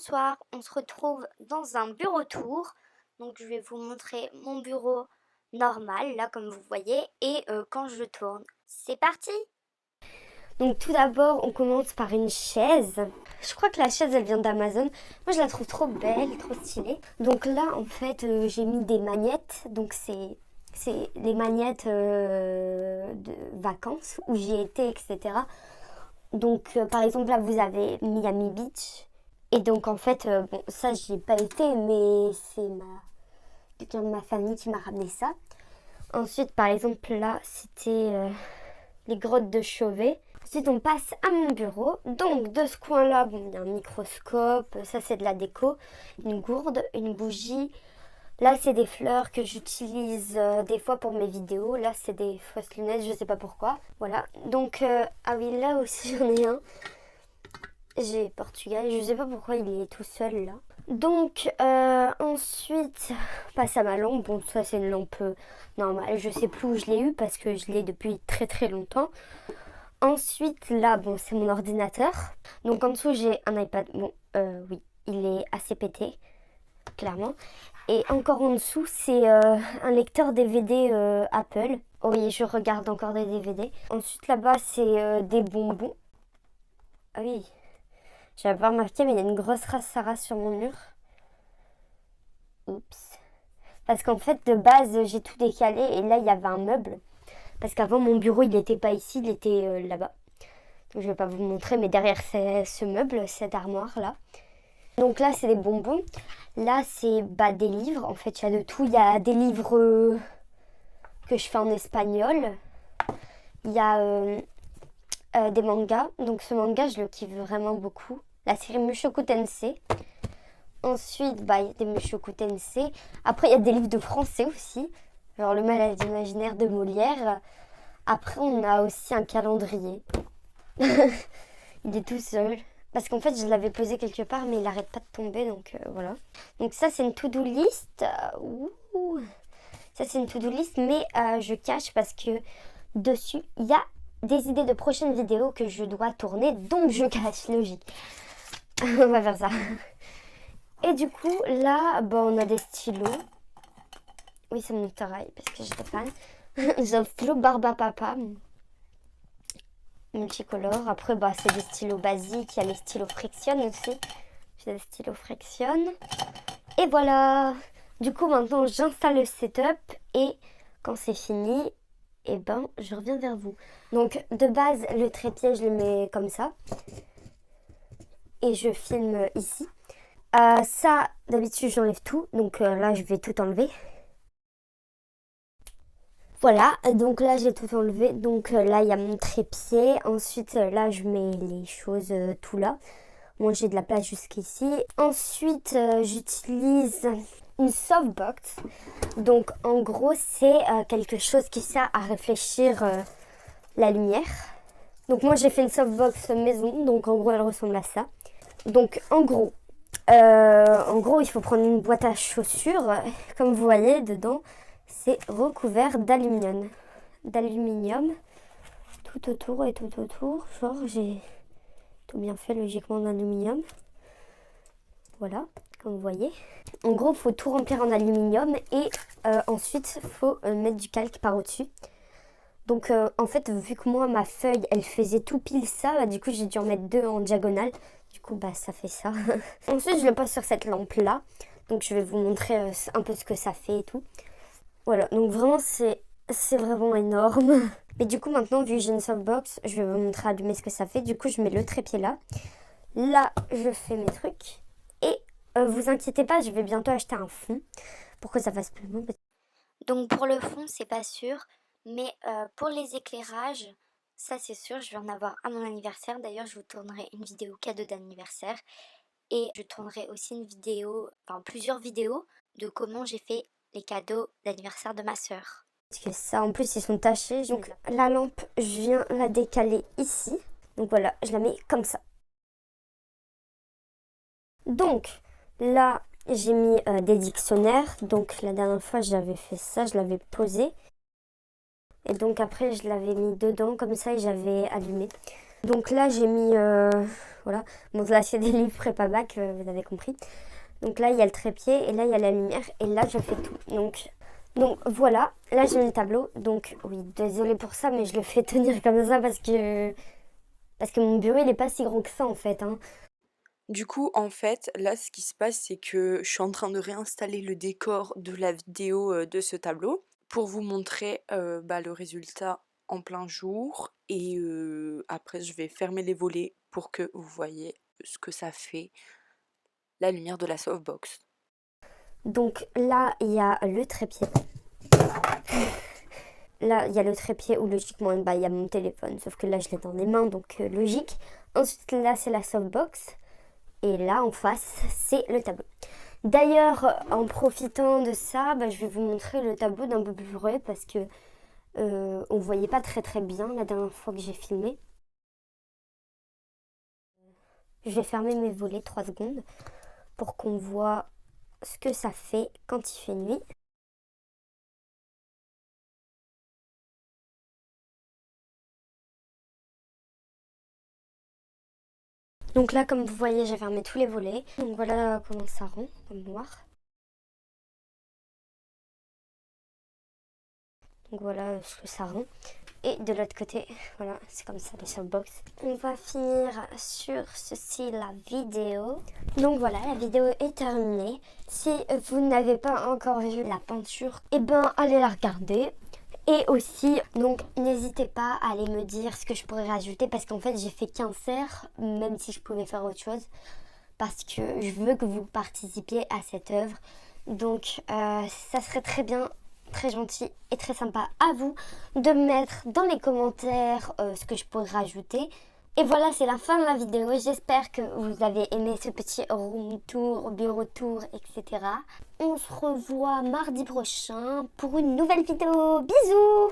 bonsoir, on se retrouve dans un bureau tour. Donc je vais vous montrer mon bureau normal, là comme vous voyez, et quand je tourne. C'est parti! Donc tout d'abord, on commence par une chaise. Je crois que la chaise, elle vient d'Amazon. Moi, je la trouve trop belle, trop stylée. Donc là, en fait, j'ai mis des magnettes. Donc c'est les magnettes de vacances où j'y étais, etc. Donc par exemple, là, vous avez Miami Beach. Et donc en fait, bon, ça, j'y ai pas été, mais c'est quelqu'un de ma famille qui m'a ramené ça. Ensuite, par exemple, là, c'était les grottes de Chauvet. Ensuite, on passe à mon bureau. Donc, de ce coin-là, bon, il y a un microscope. Ça, c'est de la déco. Une gourde, une bougie. Là, c'est des fleurs que j'utilise des fois pour mes vidéos. Là, c'est des fausses lunettes, je sais pas pourquoi. Voilà. Donc, ah oui, là aussi, j'en ai un. J'ai Portugal. Je sais pas pourquoi il est tout seul, là. Donc, ensuite, passe à ma lampe. Bon, ça, c'est une lampe normale. Je sais plus où je l'ai eu parce que je l'ai depuis très très longtemps. Ensuite, là, bon, c'est mon ordinateur. Donc, en dessous, j'ai un iPad. Bon, oui, il est assez pété, clairement. Et encore en dessous, c'est un lecteur DVD Apple. Oh oui, je regarde encore des DVD. Ensuite, là-bas, c'est des bonbons. Ah oui, j'avais pas remarqué, mais il y a une grosse race Sarah sur mon mur. Oups. Parce qu'en fait, de base, j'ai tout décalé et là, il y avait un meuble. Parce qu'avant, mon bureau, il n'était pas ici, il était là-bas. Donc, je vais pas vous montrer, mais derrière ce meuble, cette armoire-là. Donc là, c'est des bonbons. Là, c'est des livres. En fait, il y a de tout. Il y a des livres que je fais en espagnol. Il y a des mangas. Donc ce manga, je le kiffe vraiment beaucoup. La série Mushoku Tensei. Ensuite, il y a des Mushoku Tensei. Après, il y a des livres de français aussi. Genre Le Malade imaginaire de Molière. Après, on a aussi un calendrier. Il est tout seul. Parce qu'en fait, je l'avais posé quelque part, mais il n'arrête pas de tomber, donc voilà. Donc ça, c'est une to-do list. Ça, c'est une to-do list, mais je cache parce que dessus, il y a des idées de prochaines vidéos que je dois tourner, donc je cache, logique. On va faire ça. Et du coup, là, on a des stylos. Oui, c'est mon travail, parce que j'étais fan. J'ai un stylo Barbapapa multicolore. Après, c'est des stylos basiques. Il y a les stylos Friction aussi. J'ai des stylos Friction. Et voilà. Du coup, maintenant, j'installe le setup. Et quand c'est fini, je reviens vers vous. Donc, de base, le trépied, je le mets comme ça. Et je filme ici. Ça, d'habitude, j'enlève tout. Donc là, je vais tout enlever. Voilà, donc là j'ai tout enlevé, donc là il y a mon trépied, ensuite là je mets les choses tout là, moi j'ai de la place jusqu'ici. Ensuite j'utilise une softbox, donc en gros c'est quelque chose qui sert à réfléchir la lumière. Donc moi j'ai fait une softbox maison, donc en gros elle ressemble à ça. Donc en gros il faut prendre une boîte à chaussures, comme vous voyez dedans. C'est recouvert d'aluminium. Tout autour et tout autour. Genre, j'ai tout bien fait logiquement en aluminium. Voilà, comme vous voyez. En gros, il faut tout remplir en aluminium et ensuite, il faut mettre du calque par au-dessus. Donc, en fait, vu que moi, ma feuille, elle faisait tout pile ça, du coup, j'ai dû en mettre deux en diagonale. Du coup, ça fait ça. Ensuite, je le pose sur cette lampe-là. Donc, je vais vous montrer un peu ce que ça fait et tout. Voilà, donc vraiment c'est vraiment énorme. Mais du coup maintenant, vu que j'ai une softbox, je vais vous montrer allumer ce que ça fait. Du coup je mets le trépied là. Là je fais mes trucs. Et vous inquiétez pas, je vais bientôt acheter un fond pour que ça fasse plus long. Donc pour le fond c'est pas sûr. Mais pour les éclairages, ça c'est sûr, je vais en avoir à mon anniversaire. D'ailleurs je vous tournerai une vidéo cadeau d'anniversaire. Et je tournerai aussi une vidéo, enfin plusieurs vidéos de comment j'ai fait les cadeaux d'anniversaire de ma soeur. Parce que ça, en plus, ils sont tachés. Donc la lampe, je viens la décaler ici. Donc voilà, je la mets comme ça. Donc là, j'ai mis des dictionnaires. Donc la dernière fois, j'avais fait ça, je l'avais posé. Et donc après, je l'avais mis dedans comme ça et j'avais allumé. Donc là j'ai mis, voilà, bon là c'est des livres prépa bac, vous avez compris. Donc là il y a le trépied et là il y a la lumière et là je fais tout. Donc voilà, là j'ai mis le tableau. Donc oui, désolée pour ça, mais je le fais tenir comme ça parce que mon bureau il est pas si gros que ça en fait, hein. Du coup, en fait, là, ce qui se passe, c'est que je suis en train de réinstaller le décor de la vidéo de ce tableau pour vous montrer le résultat en plein jour. Et après, je vais fermer les volets pour que vous voyez ce que ça fait, la lumière de la softbox. Donc là il y a le trépied. Là, il y a le trépied où logiquement, il y a mon téléphone. Sauf que là, je l'ai dans les mains, donc logique. Ensuite, là, c'est la softbox. Et là, en face, c'est le tableau. D'ailleurs, en profitant de ça, je vais vous montrer le tableau d'un peu plus près parce que on voyait pas très très bien la dernière fois que j'ai filmé. Je vais fermer mes volets 3 secondes pour qu'on voit ce que ça fait quand il fait nuit. Donc là, comme vous voyez, j'ai fermé tous les volets. Donc voilà comment ça rend, comme noir. Donc voilà ce que ça rend. Et de l'autre côté, voilà, c'est comme ça les softbox. On va finir sur ceci la vidéo. Donc voilà, la vidéo est terminée. Si vous n'avez pas encore vu la peinture, eh ben allez la regarder. Et aussi, donc n'hésitez pas à aller me dire ce que je pourrais rajouter parce qu'en fait j'ai fait qu'un cerf, même si je pouvais faire autre chose. Parce que je veux que vous participiez à cette œuvre. Donc ça serait très bien, très gentil et très sympa à vous de mettre dans les commentaires ce que je pourrais rajouter. Et voilà, c'est la fin de la vidéo. J'espère que vous avez aimé ce petit room tour, bureau tour, etc. On se revoit mardi prochain pour une nouvelle vidéo. Bisous!